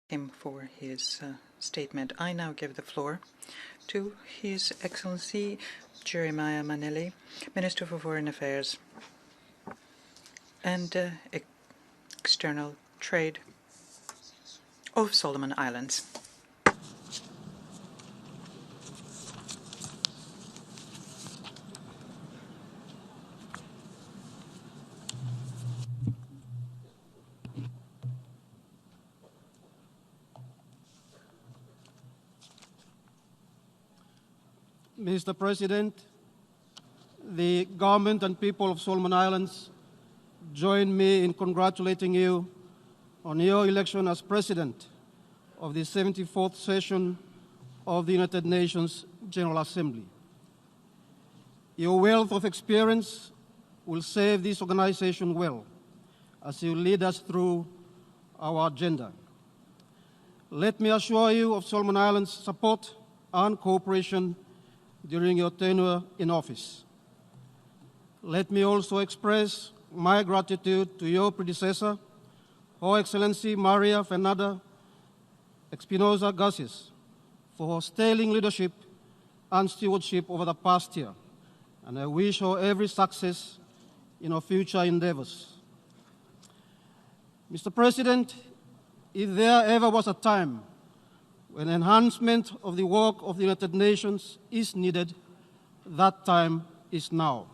him for his statement. I now give the floor to His Excellency Jeremiah Manili, Minister for Foreign Affairs and External Trade of Solomon Islands. Mr. President, the government and people of Solomon Islands join me in congratulating you on your election as President of the 74th session of the United Nations General Assembly. Your wealth of experience will serve this organization well as you lead us through our agenda. Let me assure you of Solomon Islands' support and cooperation during your tenure in office. Let me also express my gratitude to your predecessor, Her Excellency Maria Fernanda Espinosa Garces, for her sterling leadership and stewardship over the past year, and I wish her every success in her future endeavors. Mr. President, if there ever was a time when enhancement of the work of the United Nations is needed, that time is now.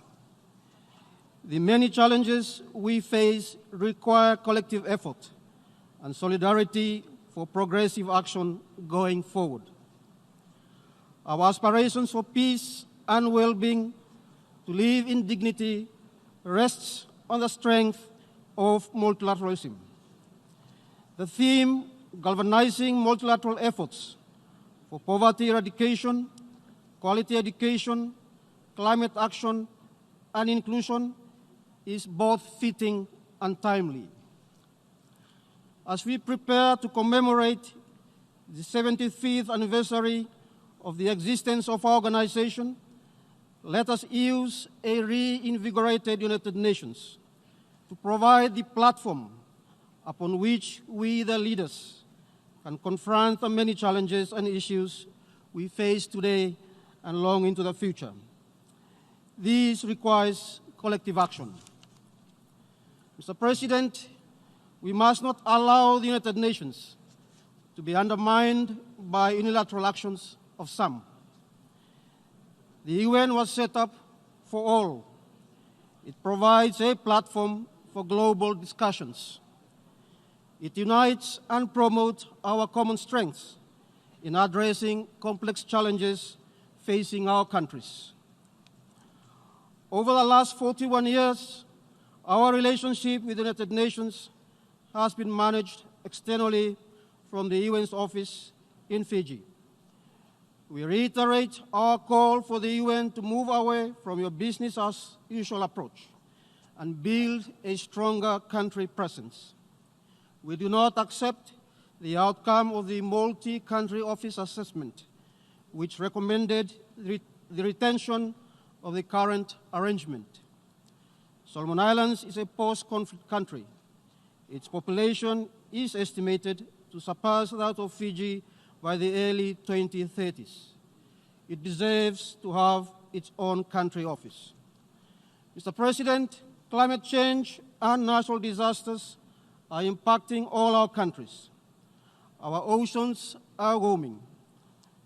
The many challenges we face require collective effort and solidarity for progressive action going forward. Our aspirations for peace and well-being, to live in dignity, rests on the strength of multilateralism. The theme galvanizing multilateral efforts for poverty eradication, quality education, climate action, and inclusion is both fitting and timely. As we prepare to commemorate the 75th anniversary of the existence of our organization, let us use a reinvigorated United Nations to provide the platform upon which we, the leaders, can confront the many challenges and issues we face today and long into the future. This requires collective action. Mr. President, we must not allow the United Nations to be undermined by unilateral actions of some. The UN was set up for all. It provides a platform for global discussions. It unites and promotes our common strengths in addressing complex challenges facing our countries. Over the last 41 years, our relationship with the United Nations has been managed externally from the UN's office in Fiji. We reiterate our call for the UN to move away from your business as usual approach and build a stronger country presence. We do not accept the outcome of the multi-country office assessment, which recommended the retention of the current arrangement. Solomon Islands is a post-conflict country. Its population is estimated to surpass that of Fiji by the early 2030s. It deserves to have its own country office. Mr. President, climate change and natural disasters are impacting all our countries. Our oceans are warming.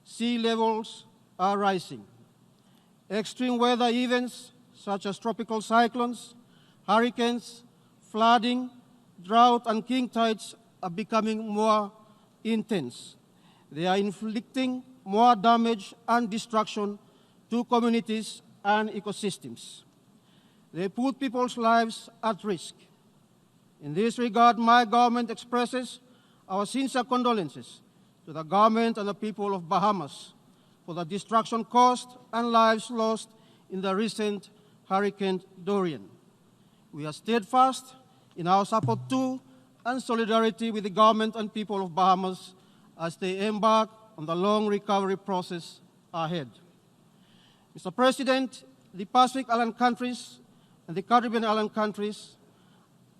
Sea levels are rising. Extreme weather events such as tropical cyclones, hurricanes, flooding, drought, and king tides are becoming more intense. They are inflicting more damage and destruction to communities and ecosystems. They put people's lives at risk. In this regard, my government expresses our sincere condolences to the government and the people of Bahamas for the destruction caused and lives lost in the recent Hurricane Dorian. We are steadfast in our support to and solidarity with the government and people of Bahamas as they embark on the long recovery process ahead. Mr. President, the Pacific Island countries and the Caribbean island countries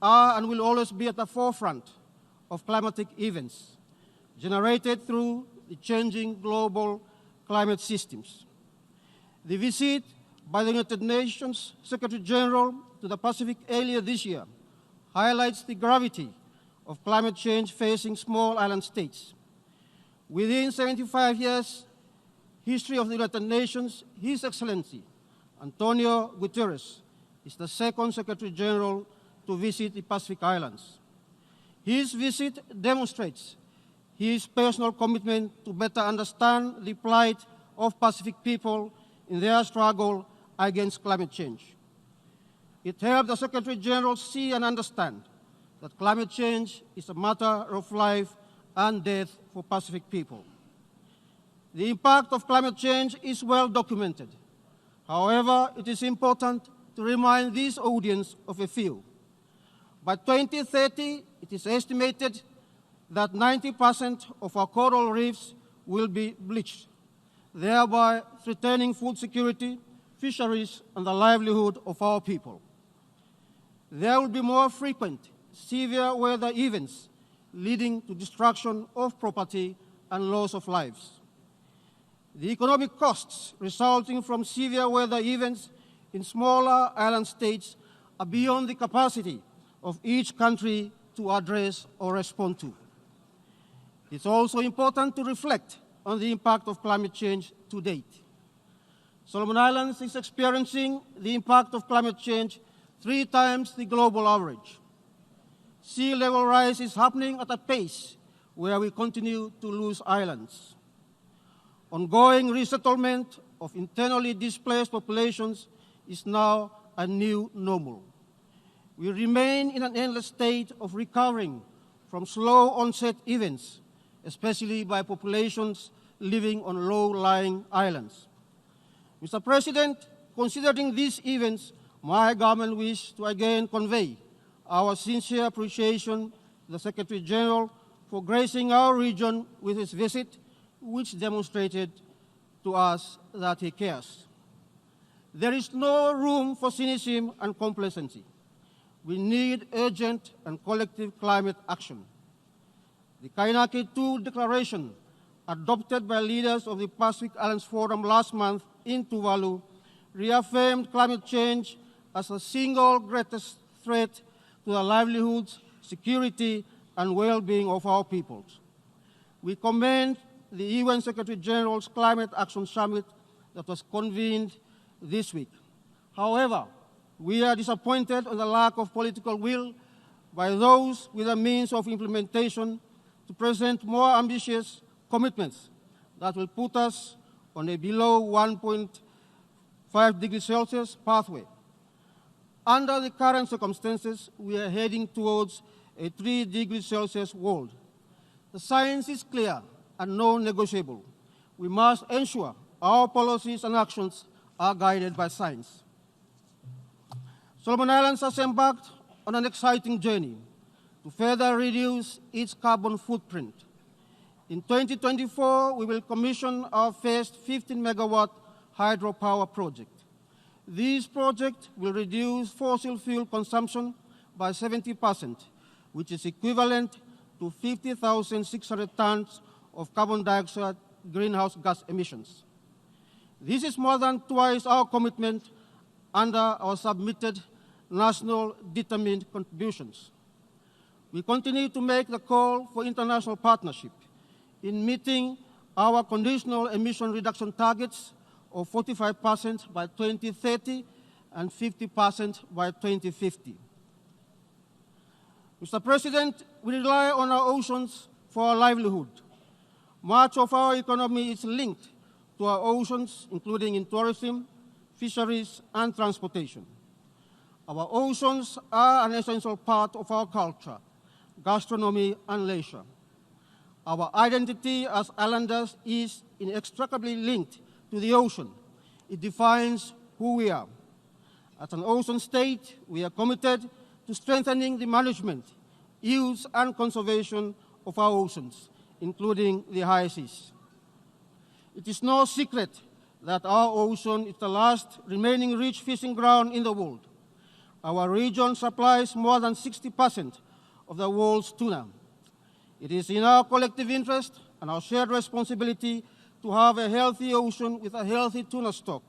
are and will always be at the forefront of climatic events, generated through the changing global climate systems. The visit by the United Nations Secretary General to the Pacific earlier this year highlights the gravity of climate change facing small island states. Within 75 years history of the United Nations, His Excellency Antonio Guterres is the second Secretary General to visit the Pacific Islands. His visit demonstrates his personal commitment to better understand the plight of Pacific people in their struggle against climate change. It helped the Secretary General see and understand that climate change is a matter of life and death for Pacific people. The impact of climate change is well documented. However, it is important to remind this audience of a few. By 2030, it is estimated that 90% of our coral reefs will be bleached, thereby threatening food security, fisheries, and the livelihood of our people. There will be more frequent, severe weather events leading to destruction of property and loss of lives. The economic costs resulting from severe weather events in smaller island states are beyond the capacity of each country to address or respond to. It's also important to reflect on the impact of climate change to date. Solomon Islands is experiencing the impact of climate change 3 times the global average. Sea level rise is happening at a pace where we continue to lose islands. Ongoing resettlement of internally displaced populations is now a new normal. We remain in an endless state of recovering from slow onset events, especially by populations living on low-lying islands. Mr. President, considering these events, my government wishes to again convey our sincere appreciation to the Secretary General for gracing our region with his visit, which demonstrated to us that he cares. There is no room for cynicism and complacency. We need urgent and collective climate action. The Kainaki II Declaration, adopted by leaders of the Pacific Islands Forum last month in Tuvalu, reaffirmed climate change as the single greatest threat to the livelihoods, security, and well-being of our peoples. We commend the UN Secretary General's Climate Action Summit that was convened this week. However, we are disappointed on the lack of political will by those with the means of implementation to present more ambitious commitments that will put us on a below 1.5 degrees Celsius pathway. Under the current circumstances, we are heading towards a 3 degrees Celsius world. The science is clear and non-negotiable. We must ensure our policies and actions are guided by science. Solomon Islands has embarked on an exciting journey to further reduce its carbon footprint. In 2024, we will commission our first 15-megawatt hydropower project. This project will reduce fossil fuel consumption by 70%, which is equivalent to 50,600 tons of carbon dioxide greenhouse gas emissions. This is more than twice our commitment under our submitted national determined contributions. We continue to make the call for international partnership in meeting our conditional emission reduction targets of 45% by 2030 and 50% by 2050. Mr. President, we rely on our oceans for our livelihood. Much of our economy is linked to our oceans, including in tourism, fisheries, and transportation. Our oceans are an essential part of our culture, gastronomy, and leisure. Our identity as islanders is inextricably linked to the ocean. It defines who we are. As an ocean state, we are committed to strengthening the management, use, and conservation of our oceans, including the high seas. It is no secret that our ocean is the last remaining rich fishing ground in the world. Our region supplies more than 60% of the world's tuna. It is in our collective interest and our shared responsibility to have a healthy ocean with a healthy tuna stock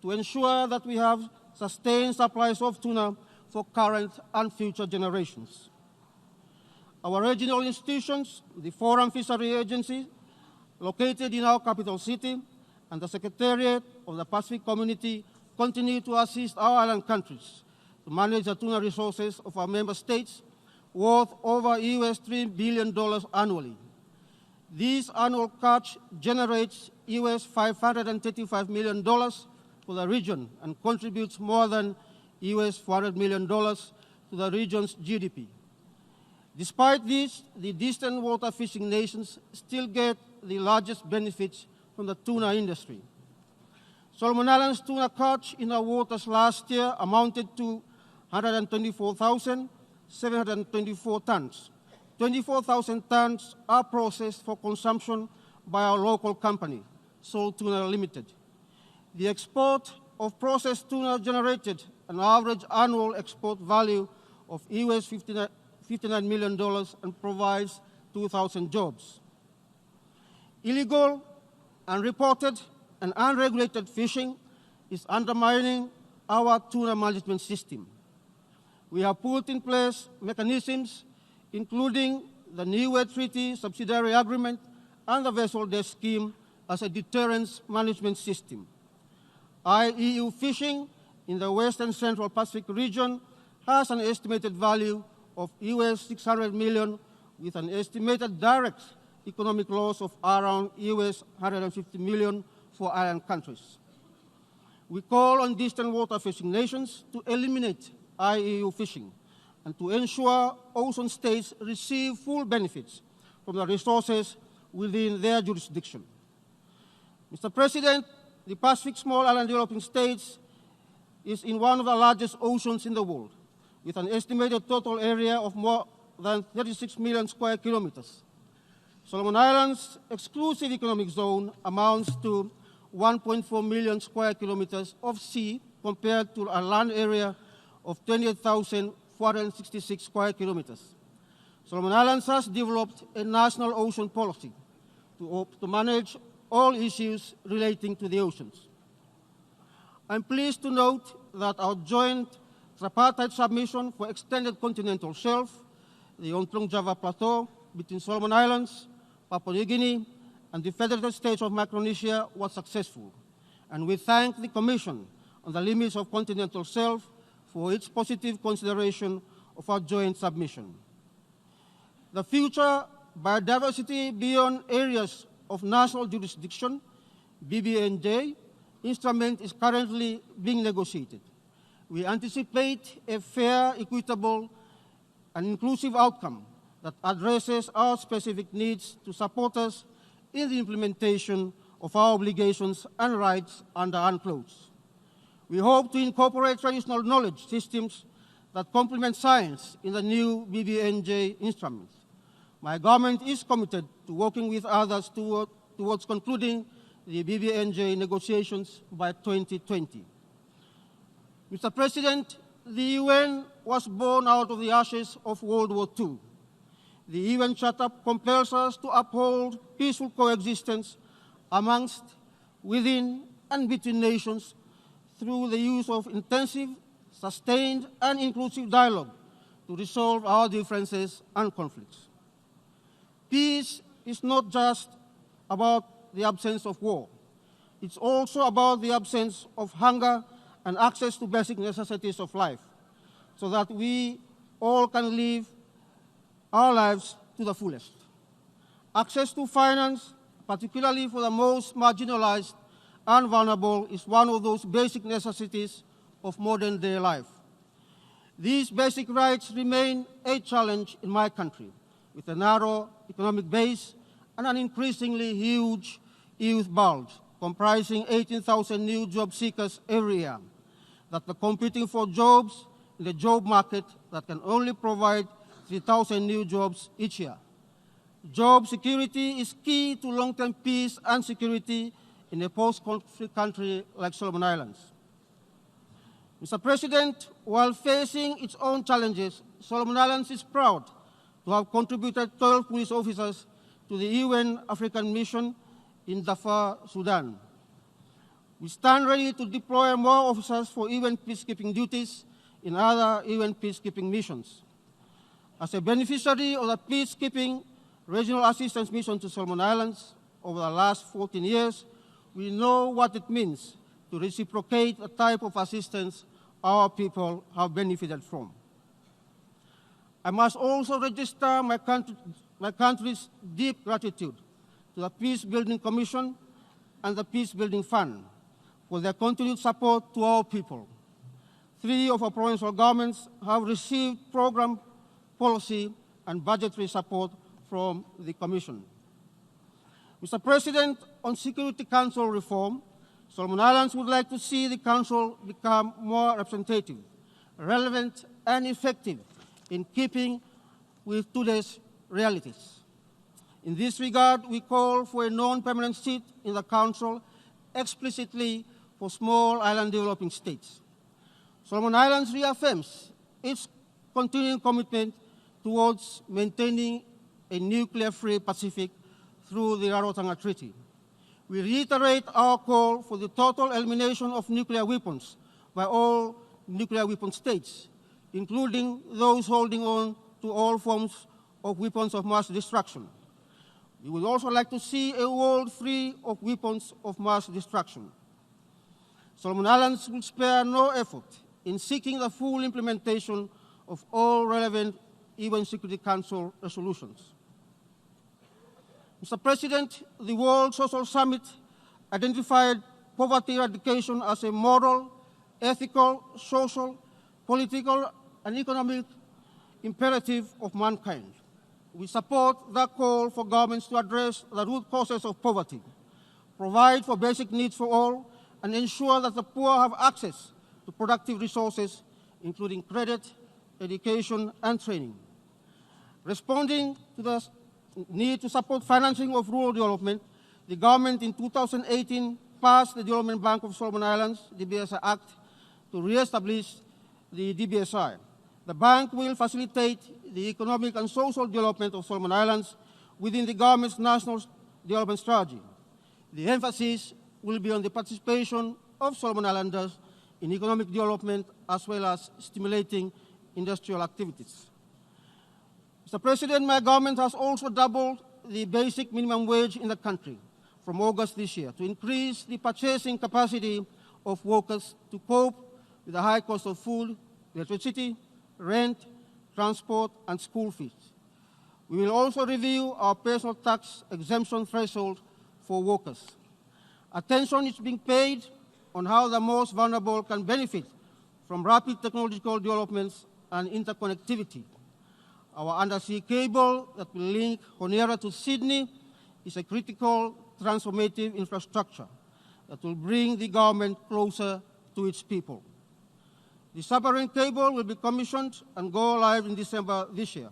to ensure that we have sustained supplies of tuna for current and future generations. Our regional institutions, the Foreign Fishery Agency, located in our capital city, and the Secretariat of the Pacific Community continue to assist our island countries to manage the tuna resources of our member states worth over US $3 billion annually. This annual catch generates US $535 million for the region and contributes more than US $400 million to the region's GDP. Despite this, the distant water fishing nations still get the largest benefits from the tuna industry. Solomon Islands tuna catch in our waters last year amounted to 124,724 tons. 24,000 tons are processed for consumption by our local company, Sol Tuna Limited. The export of processed tuna generated an average annual export value of US $59 million and provides 2,000 jobs. Illegal, unreported, and unregulated fishing is undermining our tuna management system. We have put in place mechanisms including the Niue Treaty Subsidiary Agreement and the Vessel Desk Scheme as a deterrence management system. IEU fishing in the Western Central Pacific region has an estimated value of US $600 million with an estimated direct economic loss of around US $150 million for island countries. We call on distant water fishing nations to eliminate IEU fishing and to ensure ocean states receive full benefits from the resources within their jurisdiction. Mr. President, the Pacific Small Island Developing States is in one of the largest oceans in the world, with an estimated total area of more than 36 million square kilometers. Solomon Islands' exclusive economic zone amounts to 1.4 million square kilometers of sea compared to a land area of 28,466 square kilometers. Solomon Islands has developed a national ocean policy to manage all issues relating to the oceans. I'm pleased to note that our joint tripartite submission for extended continental shelf, the Ontrong Java Plateau between Solomon Islands, Papua New Guinea, and the Federated States of Micronesia was successful, and we thank the Commission on the limits of continental shelf for its positive consideration of our joint submission. The future biodiversity beyond areas of national jurisdiction, BBNJ, instrument is currently being negotiated. We anticipate a fair, equitable, and inclusive outcome that addresses our specific needs to support us in the implementation of our obligations and rights under UNCLOS. We hope to incorporate traditional knowledge systems that complement science in the new BBNJ instruments. My government is committed to working with others towards concluding the BBNJ negotiations by 2020. Mr. President, the UN was born out of the ashes of World War II. The UN Charter compels us to uphold peaceful coexistence amongst, within, and between nations through the use of intensive, sustained, and inclusive dialogue to resolve our differences and conflicts. Peace is not just about the absence of war. It's also about the absence of hunger and access to basic necessities of life, so that we all can live our lives to the fullest. Access to finance, particularly for the most marginalized and vulnerable, is one of those basic necessities of modern-day life. These basic rights remain a challenge in my country, with a narrow economic base and an increasingly huge youth bulge, comprising 18,000 new job seekers every year, that are competing for jobs in the job market that can only provide 3,000 new jobs each year. Job security is key to long-term peace and security in a post-conflict country like Solomon Islands. Mr. President, while facing its own challenges, Solomon Islands is proud to have contributed 12 police officers to the UN African mission in Darfur, Sudan. We stand ready to deploy more officers for UN peacekeeping duties in other UN peacekeeping missions. As a beneficiary of the peacekeeping regional assistance mission to Solomon Islands over the last 14 years, we know what it means to reciprocate the type of assistance our people have benefited from. I must also register my country's deep gratitude to the Peace Building Commission and the Peace Building Fund for their continued support to our people. 3 of our provincial governments have received program, policy, and budgetary support from the Commission. Mr. President, on Security Council reform, Solomon Islands would like to see the Council become more representative, relevant, and effective in keeping with today's realities. In this regard, we call for a non-permanent seat in the Council explicitly for small island developing states. Solomon Islands reaffirms its continuing commitment towards maintaining a nuclear-free Pacific through the Rarotonga Treaty. We reiterate our call for the total elimination of nuclear weapons by all nuclear weapon states, including those holding on to all forms of weapons of mass destruction. We would also like to see a world free of weapons of mass destruction. Solomon Islands will spare no effort in seeking the full implementation of all relevant UN Security Council resolutions. Mr. President, the World Social Summit identified poverty eradication as a moral, ethical, social, political, and economic imperative of mankind. We support the call for governments to address the root causes of poverty, provide for basic needs for all, and ensure that the poor have access to productive resources, including credit, education, and training. Responding to the need to support financing of rural development, the government in 2018 passed the Development Bank of Solomon Islands, DBSI Act, to re-establish the DBSI. The bank will facilitate the economic and social development of Solomon Islands within the government's national development strategy. The emphasis will be on the participation of Solomon Islanders in economic development as well as stimulating industrial activities. Mr. President, my government has also doubled the basic minimum wage in the country from August this year to increase the purchasing capacity of workers to cope with the high cost of food, electricity, rent, transport, and school fees. We will also review our personal tax exemption threshold for workers. Attention is being paid on how the most vulnerable can benefit from rapid technological developments and interconnectivity. Our undersea cable that will link Honiara to Sydney is a critical transformative infrastructure that will bring the government closer to its people. The submarine cable will be commissioned and go live in December this year.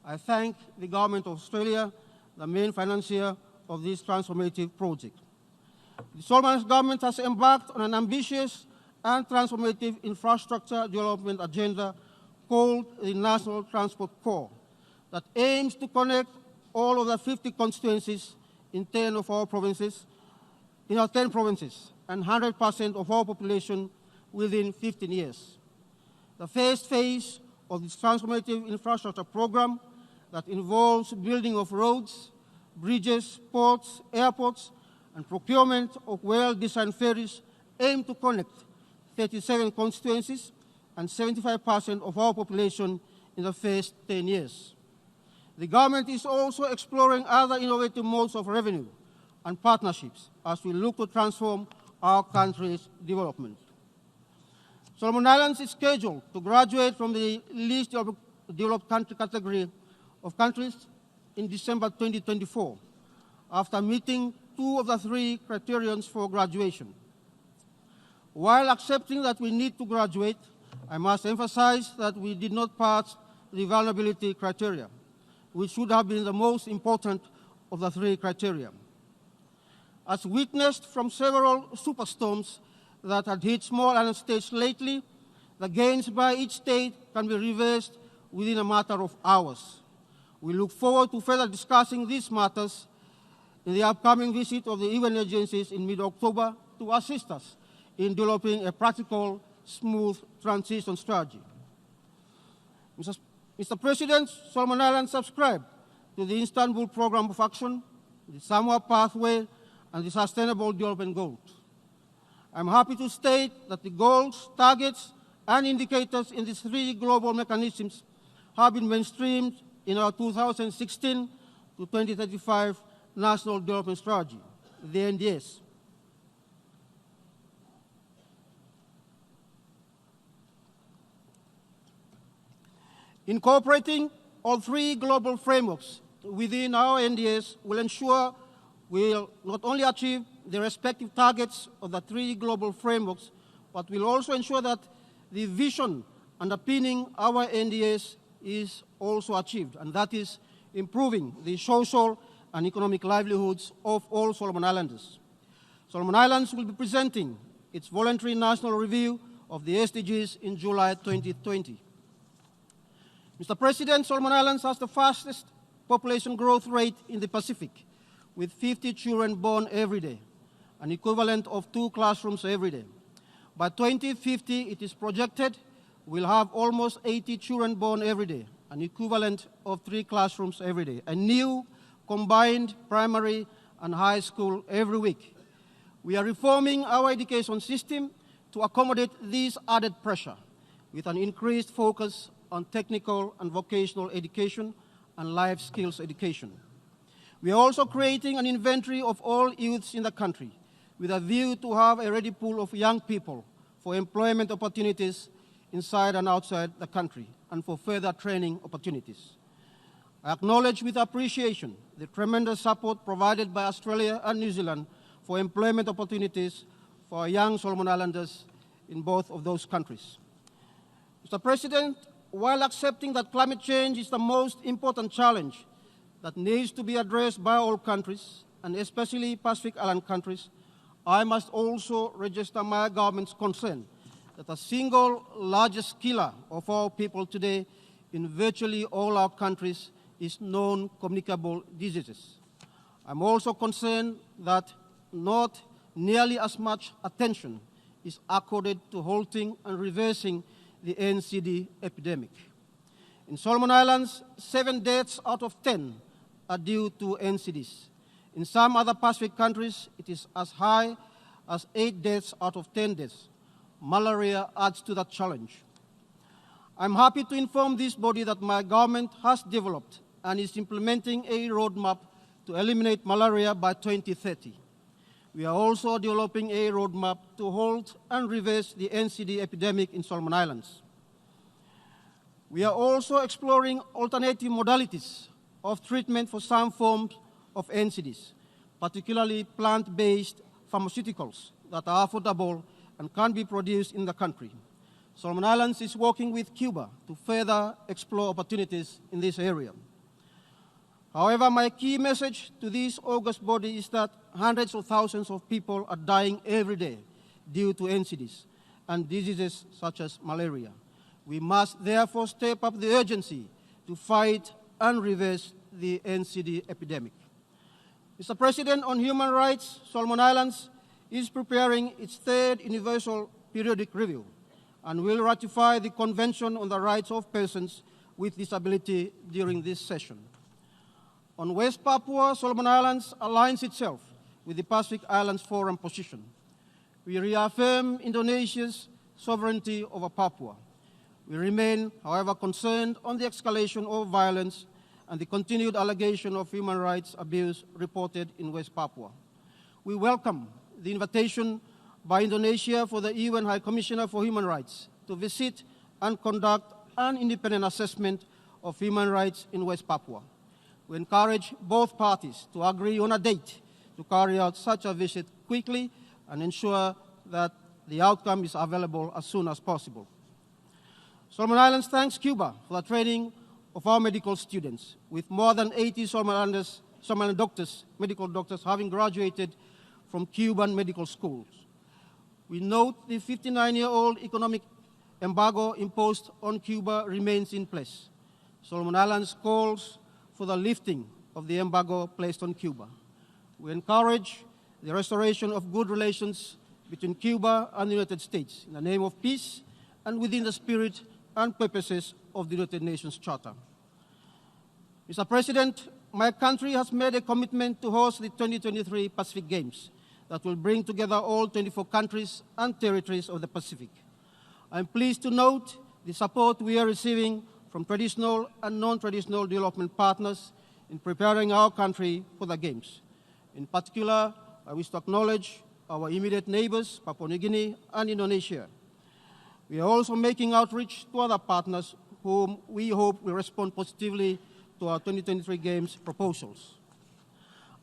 I thank the Government of Australia, the main financier of this transformative project. The Solomon government has embarked on an ambitious and transformative infrastructure development agenda called the National Transport Corps that aims to connect all of the 50 constituencies in 10 of our provinces, in our 10 provinces, and 100% of our population within 15 years. The first phase of this transformative infrastructure program that involves building of roads, bridges, ports, airports, and procurement of well-designed ferries aim to connect 37 constituencies and 75% of our population in the first 10 years. The government is also exploring other innovative modes of revenue and partnerships as we look to transform our country's development. Solomon Islands is scheduled to graduate from the least developed country category of countries in December 2024 after meeting 2 of the 3 criterions for graduation. While accepting that we need to graduate, I must emphasize that we did not pass the vulnerability criteria, which should have been the most important of the 3 criteria. As witnessed from several superstorms that had hit small island states lately, the gains by each state can be reversed within a matter of hours. We look forward to further discussing these matters in the upcoming visit of the UN agencies in mid-October to assist us in developing a practical, smooth transition strategy. Mr. President, Solomon Islands subscribed to the Istanbul Programme of Action, the Samoa Pathway, and the Sustainable Development Goals. I'm happy to state that the goals, targets, and indicators in these three global mechanisms have been mainstreamed in our 2016 to 2035 National Development Strategy, the NDS. Incorporating all three global frameworks within our NDS will ensure we'll not only achieve the respective targets of the three global frameworks, but will also ensure that the vision underpinning our NDS is also achieved, and that is improving the social and economic livelihoods of all Solomon Islanders. Solomon Islands will be presenting its voluntary national review of the SDGs in July 2020. Mr. President, Solomon Islands has the fastest population growth rate in the Pacific, with 50 children born every day, an equivalent of 2 classrooms every day. By 2050, it is projected we'll have almost 80 children born every day, an equivalent of 3 classrooms every day, a new combined primary and high school every week. We are reforming our education system to accommodate this added pressure with an increased focus on technical and vocational education and life skills education. We are also creating an inventory of all youths in the country with a view to have a ready pool of young people for employment opportunities inside and outside the country and for further training opportunities. I acknowledge with appreciation the tremendous support provided by Australia and New Zealand for employment opportunities for young Solomon Islanders in both of those countries. Mr. President, while accepting that climate change is the most important challenge that needs to be addressed by all countries, and especially Pacific Island countries, I must also register my government's concern that the single largest killer of our people today in virtually all our countries is non-communicable diseases. I'm also concerned that not nearly as much attention is accorded to halting and reversing the NCD epidemic. In Solomon Islands, 7 deaths out of 10 are due to NCDs. In some other Pacific countries, it is as high as 8 deaths out of 10 deaths. Malaria adds to that challenge. I'm happy to inform this body that my government has developed and is implementing a roadmap to eliminate malaria by 2030. We are also developing a roadmap to halt and reverse the NCD epidemic in Solomon Islands. We are also exploring alternative modalities of treatment for some forms of NCDs, particularly plant-based pharmaceuticals that are affordable and can be produced in the country. Solomon Islands is working with Cuba to further explore opportunities in this area. However, my key message to this august body is that hundreds of thousands of people are dying every day due to NCDs and diseases such as malaria. We must therefore step up the urgency to fight and reverse the NCD epidemic. Mr. President, on human rights, Solomon Islands is preparing its 3rd Universal Periodic Review and will ratify the Convention on the Rights of Persons with Disability during this session. On West Papua, Solomon Islands aligns itself with the Pacific Islands Forum position. We reaffirm Indonesia's sovereignty over Papua. We remain, however, concerned on the escalation of violence and the continued allegation of human rights abuse reported in West Papua. We welcome the invitation by Indonesia for the UN High Commissioner for Human Rights to visit and conduct an independent assessment of human rights in West Papua. We encourage both parties to agree on a date to carry out such a visit quickly and ensure that the outcome is available as soon as possible. Solomon Islands thanks Cuba for the training of our medical students, with more than 80 Solomon Island doctors, medical doctors, having graduated from Cuban medical schools. We note the 59-year-old economic embargo imposed on Cuba remains in place. Solomon Islands calls for the lifting of the embargo placed on Cuba. We encourage the restoration of good relations between Cuba and the United States in the name of peace and within the spirit and purposes of the United Nations Charter. Mr. President, my country has made a commitment to host the 2023 Pacific Games that will bring together all 24 countries and territories of the Pacific. I'm pleased to note the support we are receiving from traditional and non-traditional development partners in preparing our country for the Games. In particular, I wish to acknowledge our immediate neighbors, Papua New Guinea and Indonesia. We are also making outreach to other partners whom we hope will respond positively to our 2023 Games proposals.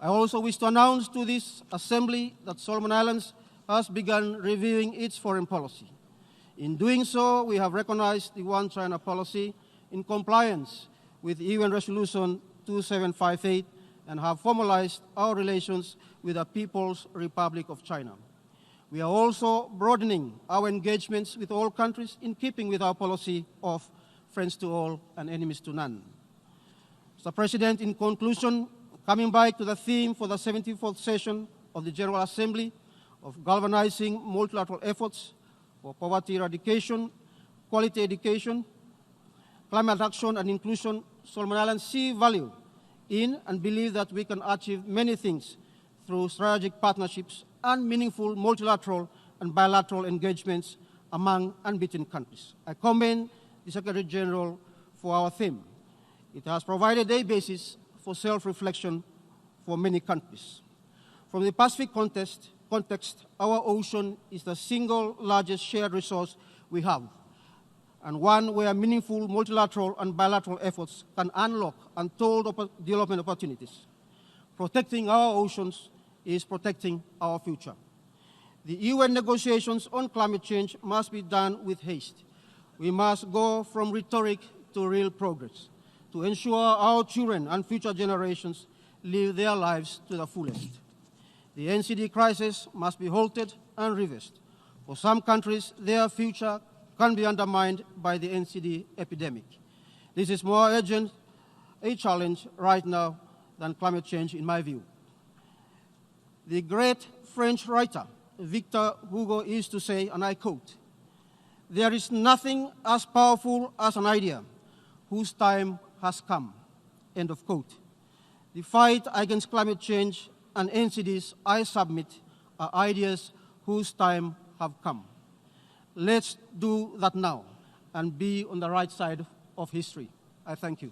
I also wish to announce to this Assembly that Solomon Islands has begun reviewing its foreign policy. In doing so, we have recognized the One China policy in compliance with UN Resolution 2758 and have formalized our relations with the People's Republic of China. We are also broadening our engagements with all countries in keeping with our policy of friends to all and enemies to none. Mr. President, in conclusion, coming back to the theme for the 74th session of the General Assembly of galvanizing multilateral efforts for poverty eradication, quality education, climate action and inclusion, Solomon Islands see value in and believe that we can achieve many things through strategic partnerships and meaningful multilateral and bilateral engagements among and between countries. I commend the Secretary General for our theme. It has provided a basis for self-reflection for many countries. From the Pacific context, our ocean is the single largest shared resource we have, and one where meaningful multilateral and bilateral efforts can unlock untold development opportunities. Protecting our oceans is protecting our future. The UN negotiations on climate change must be done with haste. We must go from rhetoric to real progress to ensure our children and future generations live their lives to the fullest. The NCD crisis must be halted and reversed. For some countries, their future can be undermined by the NCD epidemic. This is more urgent a challenge right now than climate change, in my view. The great French writer Victor Hugo used to say, and I quote, "There is nothing as powerful as an idea whose time has come," end of quote. The fight against climate change and NCDs I submit are ideas whose time have come. Let's do that now and be on the right side of history. I thank you.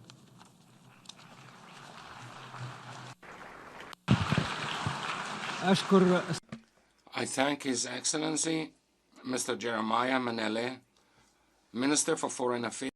I thank His Excellency, Mr. Jeremiah Manele, Minister for Foreign Affairs.